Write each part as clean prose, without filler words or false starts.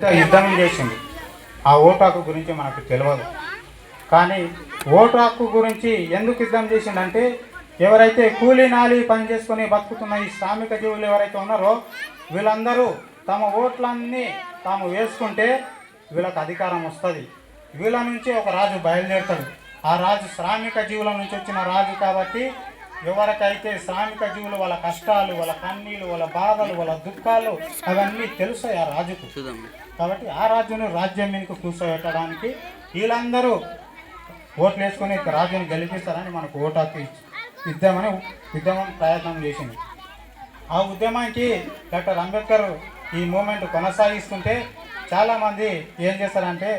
యుద్ధం చేసింది. ఆ ఓటు హక్కు గురించి మనకు తెలియదు. కానీ ఓటు హక్కు గురించి ఎందుకు యుద్ధం చేసిందంటే, ఎవరైతే కూలీ నాలి పని చేసుకొని బతుకుతున్న ఈ శ్రామిక జీవులు ఎవరైతే ఉన్నారో వీళ్ళందరూ తమ ఓట్లన్నీ తాము వేసుకుంటే వీళ్ళకి అధికారం వస్తుంది. వీళ్ళ నుంచి ఒక రాజు బయలుదేరుతాడు. ఆ రాజు శ్రామిక జీవుల నుంచి వచ్చిన రాజు కాబట్టి ఎవరికైతే శ్రామిక జీవులు వాళ్ళ కష్టాలు, వాళ్ళ కన్నీళ్ళు, వాళ్ళ బాధలు, వాళ్ళ దుఃఖాలు అవన్నీ తెలుస్తాయి ఆ రాజుకు. కాబట్టి ఆ రాజును రాజ్యం మీదకు కూర్చోబెట్టడానికి వీళ్ళందరూ ఓట్లు వేసుకొని రాజుని గెలిపిస్తారని మనకు ఓటు హక్కు ఇద్దామని ఉద్యమం ప్రయత్నం చేసింది. ఆ ఉద్యమానికి డాక్టర్ అంబేద్కర్ ఈ మూమెంట్ కొనసాగిస్తుంటే చాలామంది ఏం చేస్తారంటే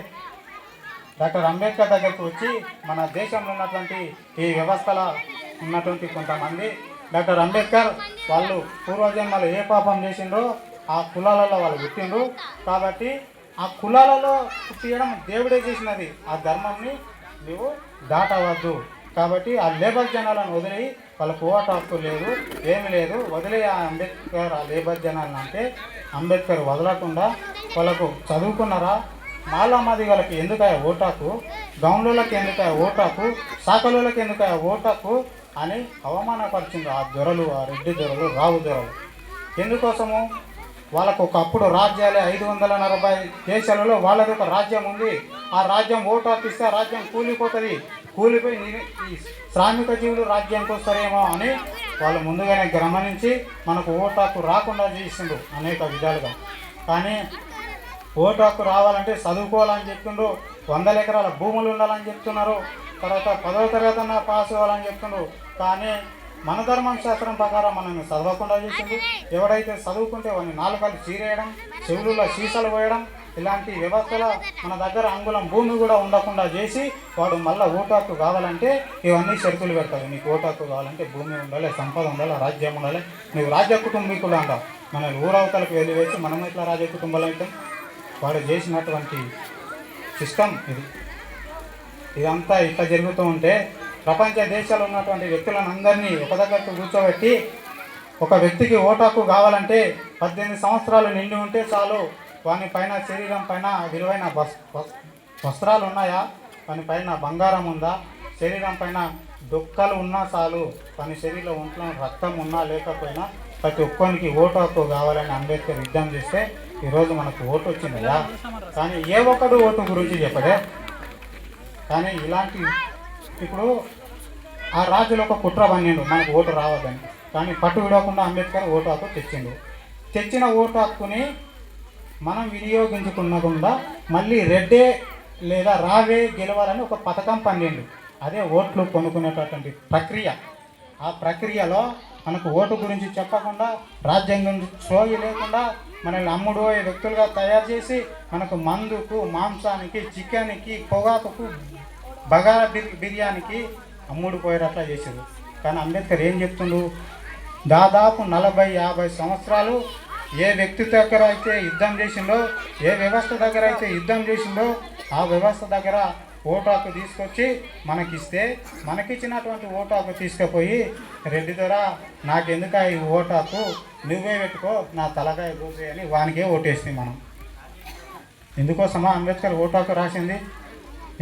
డాక్టర్ అంబేద్కర్ దగ్గరికి వచ్చి మన దేశంలో ఉన్నటువంటి ఈ వ్యవస్థల ఉన్నటువంటి కొంతమంది డాక్టర్ అంబేద్కర్ వాళ్ళు పూర్వజన్మలో ఏ పాపం చేసిండ్రో ఆ కులాలలో వాళ్ళు పుట్టిండ్రు కాబట్టి ఆ కులాలలో పుట్టియడం దేవుడే చేసినది. ఆ ధర్మాన్ని నువ్వు దాటవద్దు. కాబట్టి ఆ లేబర్ జనాలను వదిలి వాళ్ళకు ఓటు హక్కు లేదు, ఏమి లేదు, వదిలే ఆ అంబేద్కర్ ఆ లేబర్ జనాలను అంటే అంబేద్కర్ వదలకుండా వాళ్ళకు చదువుకున్నారా, మాలామాది వాళ్ళకి ఎందుకయ్యా ఓటు హక్కు, గౌన్లకి ఎందుకయ్యా ఓటు హక్కు, సాకలోళ్ళకి ఎందుకయ్యా ఓటు హక్కు అని అవమానపరిచింది ఆ దొరలు, ఆ రెడ్డి దొరలు, రావు దొరలు. ఎందుకోసము వాళ్ళకు ఒకప్పుడు రాజ్యాలే 540 దేశాలలో వాళ్ళది ఒక రాజ్యం ఉంది. ఆ రాజ్యం ఓటు హక్కు ఇస్తే ఆ రాజ్యం కూలిపోతుంది. కూలిపోయి ఈ శ్రామిక జీవులు రాజ్యానికి వస్తారేమో అని వాళ్ళు ముందుగానే గమనించి మనకు ఓటు హక్కు రాకుండా చేసిండు అనేక విధాలుగా. కానీ ఓటు హక్కు రావాలంటే చదువుకోవాలని చెప్తుండ్రు, 100 ఎకరాల భూములు ఉండాలని చెప్తున్నారు, తర్వాత 10వ తరగతి పాస్ అవ్వాలని చెప్తుండ్రు. కానీ మన ధర్మం శాస్త్రం ప్రకారం మనల్ని చదవకుండా చేసింది. ఎవడైతే చదువుకుంటే వాడిని నాలుకలు చీరేయడం, చెవులలో సీసాలు పోయడం, ఇలాంటి వ్యవస్థలో మన దగ్గర అంగుళం భూమి కూడా ఉండకుండా చేసి వాడు మళ్ళీ ఓటు హక్కు కావాలంటే ఇవన్నీ షరతులు పెడతాడు. నీకు ఓటు హక్కు కావాలంటే భూమి ఉండాలి, సంపద ఉండాలి, రాజ్యం ఉండాలి, నువ్వు రాజ్య కుటుంబీకులు అంటావు. మన ఊరవతలకు వెళ్ళి వేసి మనం ఇట్లా రాజ్య కుటుంబాలు అయితే వాడు చేసినటువంటి సిస్టమ్ ఇది. ఇదంతా ఇట్లా జరుగుతూ ఉంటే ప్రపంచ దేశాల్లో ఉన్నటువంటి వ్యక్తులను అందరినీ ఒక దగ్గరకు కూర్చోబెట్టి ఒక వ్యక్తికి ఓటు హక్కు కావాలంటే 18 సంవత్సరాలు నిండి ఉంటే చాలు, వాని పైన శరీరం పైన విలువైన వస్త్రాలు ఉన్నాయా, వాని పైన బంగారం ఉందా, శరీరం పైన డొక్కలు ఉన్నా చాలు, వాని శరీరంలో ఒంట్లో రక్తం ఉన్నా లేకపోయినా ప్రతి ఒక్కరికి ఓటు హక్కు కావాలని అంబేద్కర్ యుద్ధం చేస్తే ఈరోజు మనకు ఓటు వచ్చిందయ్యా. కానీ ఏ ఒక్కడు ఓటు గురించి చెప్పడే. కానీ ఇలాంటి ఇప్పుడు ఆ రాజులు ఒక కుట్ర పన్నిండు మనకు ఓటు రావద్దని. కానీ పట్టు విడవకుండా అంబేద్కర్ ఓటు హక్కు తెచ్చిండు. తెచ్చిన ఓటు హక్కుని మనం వినియోగించుకున్నకుండా మళ్ళీ రెడ్డే లేదా రావే గెలవాలని ఒక పథకం పన్నిండు. అదే ఓట్లు కొనుక్కునేటటువంటి ప్రక్రియ. ఆ ప్రక్రియలో మనకు ఓటు గురించి చెప్పకుండా, రాజ్యాంగం సోయి లేకుండా మనల్ని అమ్ముడు వ్యక్తులుగా తయారు చేసి మనకు మందుకు, మాంసానికి, చికెన్కి, పొగాకుకు, బగారా బిర్యానీకి అమ్ముడు పోయేటట్లా చేశారు. కానీ అంబేద్కర్ ఏం చెప్తుండు, దాదాపు 40-50 సంవత్సరాలు ఏ వ్యక్తి దగ్గర అయితే యుద్ధం చేసిండో, ఏ వ్యవస్థ దగ్గర అయితే యుద్ధం చేసిండో ఆ వ్యవస్థ దగ్గర ఓటు హక్కు తీసుకొచ్చి మనకిస్తే, మనకిచ్చినటువంటి ఓటు హక్కు తీసుకుపోయి రెడ్డి ద్వారా నాకెందుక ఈ ఓటు హక్కు, నువ్వే పెట్టుకో, నా తలకాయ కూసే అని వానికే ఓటేసింది. మనం ఎందుకోసమా అంబేద్కర్ ఓటు హక్కు రాసింది,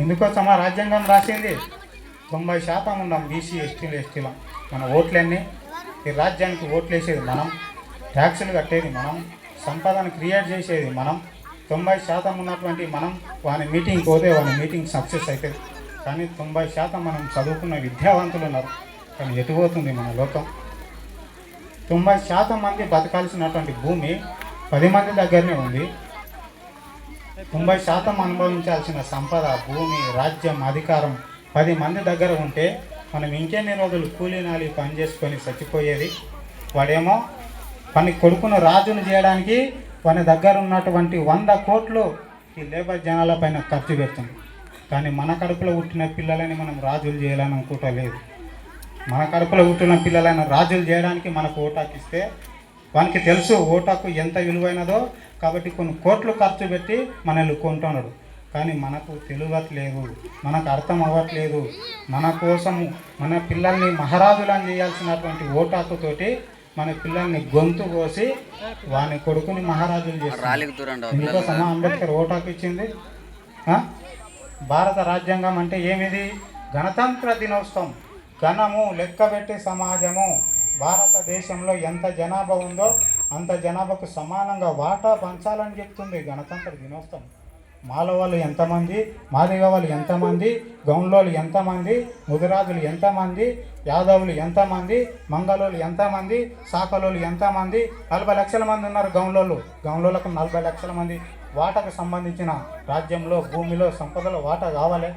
ఎందుకోసమా రాజ్యాంగం రాసింది? 90% ఉన్నాం బీసీ, ఎస్టీలు, ఎస్టీలో. మన ఓట్లన్నీ ఈ రాజ్యానికి ఓట్లు వేసేది మనం, ట్యాక్సులు కట్టేది మనం, సంపదను క్రియేట్ చేసేది మనం. 90% ఉన్నటువంటి మనం వాని మీటింగ్కి పోతే వాని మీటింగ్ సక్సెస్ అవుతుంది. కానీ 90% మనం చదువుకున్న విద్యావంతులు ఉన్నారు. కానీ ఎటుపోతుంది మన లోకం? 90% మంది బతకాల్సినటువంటి భూమి 10 మంది దగ్గరనే ఉంది. 90% అనుభవించాల్సిన సంపద, భూమి, రాజ్యం, అధికారం 10 మంది దగ్గర ఉంటే మనం ఇంకెన్ని రోజులు కూలీనాలి పని చేసుకొని చచ్చిపోయేది? వాడేమో పని కొడుకును రాజును చేయడానికి వాని దగ్గర ఉన్నటువంటి 100 కోట్లు ఈ లేబర్ జనాల పైన ఖర్చు పెడుతుంది. కానీ మన కడుపులో పుట్టిన పిల్లలని మనం రాజులు చేయాలని అనుకోవట్లేదు. మన కడుపులో పుట్టిన పిల్లలను రాజులు చేయడానికి మనకు ఓటు హక్కు ఇస్తే వానికి తెలుసు ఓటు హక్కు ఎంత విలువైనదో. కాబట్టి కొన్ని కోట్లు ఖర్చు పెట్టి మనల్ని కొంటున్నాడు. కానీ మనకు తెలియట్లేదు, మనకు అర్థం అవ్వట్లేదు. మన కోసం మన పిల్లల్ని మహారాజులను చేయాల్సినటువంటి ఓటు హక్కుతోటి మన పిల్లల్ని గొంతు కోసి వాని కొడుకుని మహారాజులు చేస్తారు. ఇందుకోసమా అంబేద్కర్ ఓటాకు ఇచ్చింది? భారత రాజ్యాంగం అంటే ఏమిది? గణతంత్ర దినోత్సవం, ఘనము లెక్కబెట్టే సమాజము. భారతదేశంలో ఎంత జనాభా ఉందో అంత జనాభాకు సమానంగా వాటా పంచాలని చెప్తుంది గణతంత్ర దినోత్సవం. మాలవాళ్ళు ఎంతమంది, మాదిగ వాళ్ళు ఎంతమంది, గౌన్లోళ్ళు ఎంతమంది, ముదిరాజులు ఎంతమంది, యాదవులు ఎంతమంది, మంగళోళ్ళు ఎంతమంది, సాకలోళ్ళు ఎంతమంది? 40 లక్షల మంది ఉన్నారు గౌన్లోళ్ళకు 40 లక్షల మంది. వాటాకు సంబంధించిన రాజ్యంలో, భూమిలో, సంపదలో వాటా కావాలి.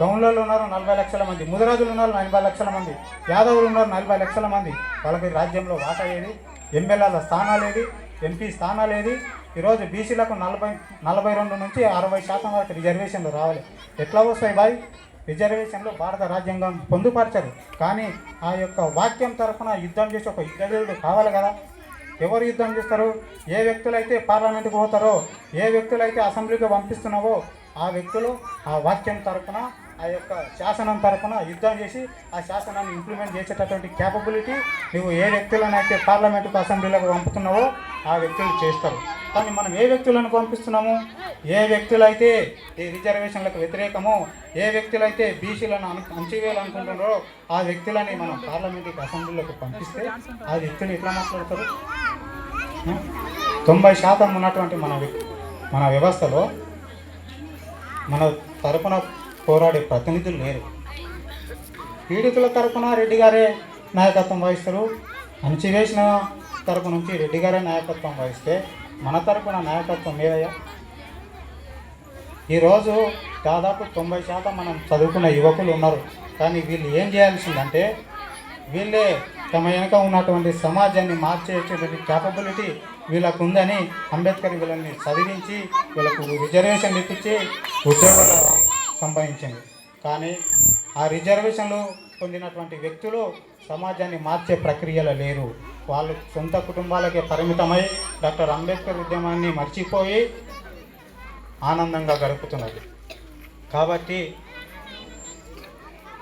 గౌన్లోళ్ళు ఉన్నారు 40 లక్షల మంది, ముదిరాజులు ఉన్నారు 40 లక్షల మంది, యాదవులు ఉన్నారు 40 లక్షల మంది. వాళ్ళకి రాజ్యంలో వాటా ఏది? ఎమ్మెల్యేల స్థానాలు ఏది? ఎంపీ స్థానాలు ఏది? ఈరోజు బీసీలకు 42 నుంచి 60% వరకు రిజర్వేషన్లు రావాలి. ఎట్లా వస్తాయి బాయ్? రిజర్వేషన్లు భారత రాజ్యాంగం పొందుపరచరు. కానీ ఆ యొక్క వాక్యం తరఫున యుద్ధం చేసి ఒక యుద్ధవీరుడు కావాలి కదా. ఎవరు యుద్ధం చేస్తారు? ఏ వ్యక్తులైతే పార్లమెంటుకు పోతారో, ఏ వ్యక్తులైతే అసెంబ్లీకి పంపిస్తున్నావో ఆ వ్యక్తులు ఆ వాక్యం తరఫున, ఆ యొక్క శాసనం తరఫున యుద్ధం చేసి ఆ శాసనాన్ని ఇంప్లిమెంట్ చేసేటటువంటి క్యాపబిలిటీ నువ్వు ఏ వ్యక్తులనైతే పార్లమెంటుకు, అసెంబ్లీలకు పంపుతున్నావో ఆ వ్యక్తులు చేస్తారు. కానీ మనం ఏ వ్యక్తులను పంపిస్తున్నాము? ఏ వ్యక్తులైతే ఈ రిజర్వేషన్లకు వ్యతిరేకమో, ఏ వ్యక్తులైతే బీసీలను అణచివేయాలనుకుంటున్నారో ఆ వ్యక్తులని మనం పార్లమెంటుకి, అసెంబ్లీలకు పంపిస్తే ఆ వ్యక్తులు ఎట్లా మాట్లాడతారు? 90% ఉన్నటువంటి మన వ్యవస్థలో మన తరపున పోరాడే ప్రతినిధులు లేరు. పీడితుల తరపున రెడ్డి గారే నాయకత్వం వహిస్తారు. అణచివేసిన తరపు నుంచి రెడ్డి గారే నాయకత్వం వహిస్తే మన తరపున నాయకత్వం లేదయ్యా. ఈరోజు దాదాపు 90% మనం చదువుకున్న యువకులు ఉన్నారు. కానీ వీళ్ళు ఏం చేయాల్సిందంటే, వీళ్ళే తమ వెనుక ఉన్నటువంటి సమాజాన్ని మార్చేటువంటి క్యాపబిలిటీ వీళ్ళకు ఉందని అంబేద్కర్ వీళ్ళని చదివించి వీళ్ళకు రిజర్వేషన్లు ఇప్పించి ఉద్యోగాలు సంపాదించింది. కానీ ఆ రిజర్వేషన్లు పొందినటువంటి వ్యక్తులు సమాజాన్ని మార్చే ప్రక్రియలో లేరు. వాళ్ళు సొంత కుటుంబాలకే పరిమితమై డాక్టర్ అంబేద్కర్ ఉద్యమాన్ని మర్చిపోయి ఆనందంగా గడుపుతున్నారు. కాబట్టి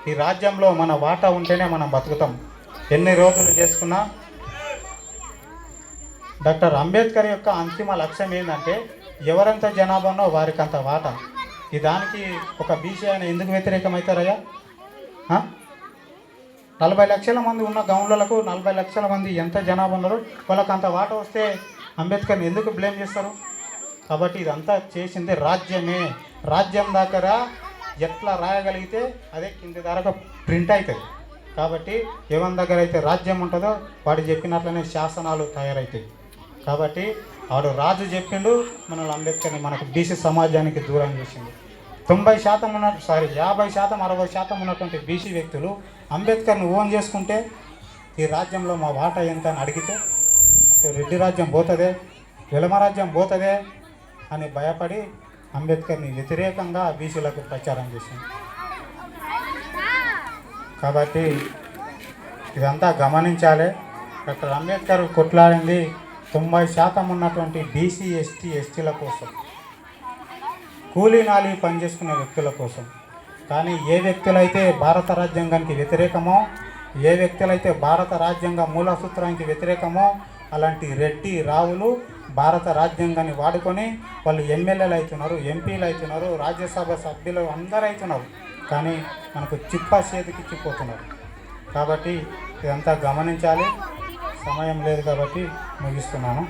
ఈ రాజ్యంలో మన వాటా ఉంటేనే మనం బతుకుతాం. ఎన్ని రోజులు చేసుకున్నా డాక్టర్ అంబేద్కర్ యొక్క అంతిమ లక్ష్యం ఏంటంటే, ఎవరెంత జనాభానో వారికి అంత వాటా. ఈ దానికి ఒక బీసీ ఆయన ఎందుకు వ్యతిరేకమవుతారయ్యా? 40 లక్షల మంది ఉన్న గౌన్లకు 40 లక్షల మంది ఎంత జనాభా ఉన్నారో వాళ్ళకి అంత వాటా వస్తే అంబేద్కర్ని ఎందుకు బ్లేమ్ చేస్తారు? కాబట్టి ఇదంతా చేసింది రాజ్యమే. రాజ్యం దగ్గర ఎట్లా రాయగలిగితే అదే కింది ధరకు ప్రింట్ అవుతుంది. కాబట్టి ఎవరి దగ్గర అయితే రాజ్యం ఉంటుందో వాడు చెప్పినట్లనే శాసనాలు తయారవుతాయి. కాబట్టి వాడు రాజు చెప్పిండు, మనల్ని అంబేద్కర్ని మనకు బీసీ సమాజానికి దూరం చేసిండు. 50% 60% ఉన్నటువంటి బీసీ వ్యక్తులు అంబేద్కర్ని ఓన్ చేసుకుంటే ఈ రాజ్యంలో మా వాటా ఎంత అని అడిగితే రెడ్డి రాజ్యం పోతుందే, వెలమ రాజ్యం పోతుందే అని భయపడి అంబేద్కర్ని వ్యతిరేకంగా బీసీలకు ప్రచారం చేసింది. కాబట్టి ఇదంతా గమనించాలి. డాక్టర్ అంబేద్కర్ కొట్లాడింది 90% ఉన్నటువంటి బీసీ, ఎస్టీ, ఎస్టీల కోసం, కూలీ నాలి పనిచేసుకునే వ్యక్తుల కోసం. కానీ ఏ వ్యక్తులైతే భారత రాజ్యాంగానికి వ్యతిరేకమో, ఏ వ్యక్తులైతే భారత రాజ్యాంగ మూల సూత్రానికి వ్యతిరేకమో అలాంటి రెడ్డి రావులు భారత రాజ్యాంగాన్ని వాడుకొని వాళ్ళు ఎమ్మెల్యేలు అవుతున్నారు, ఎంపీలు అవుతున్నారు, రాజ్యసభ సభ్యులు అందరూ అవుతున్నారు. కానీ మనకు చిప్ప చేతికి చిక్కుతున్నారు. కాబట్టి ఇదంతా గమనించాలి. సమయం లేదు కాబట్టి ముగిస్తున్నాను.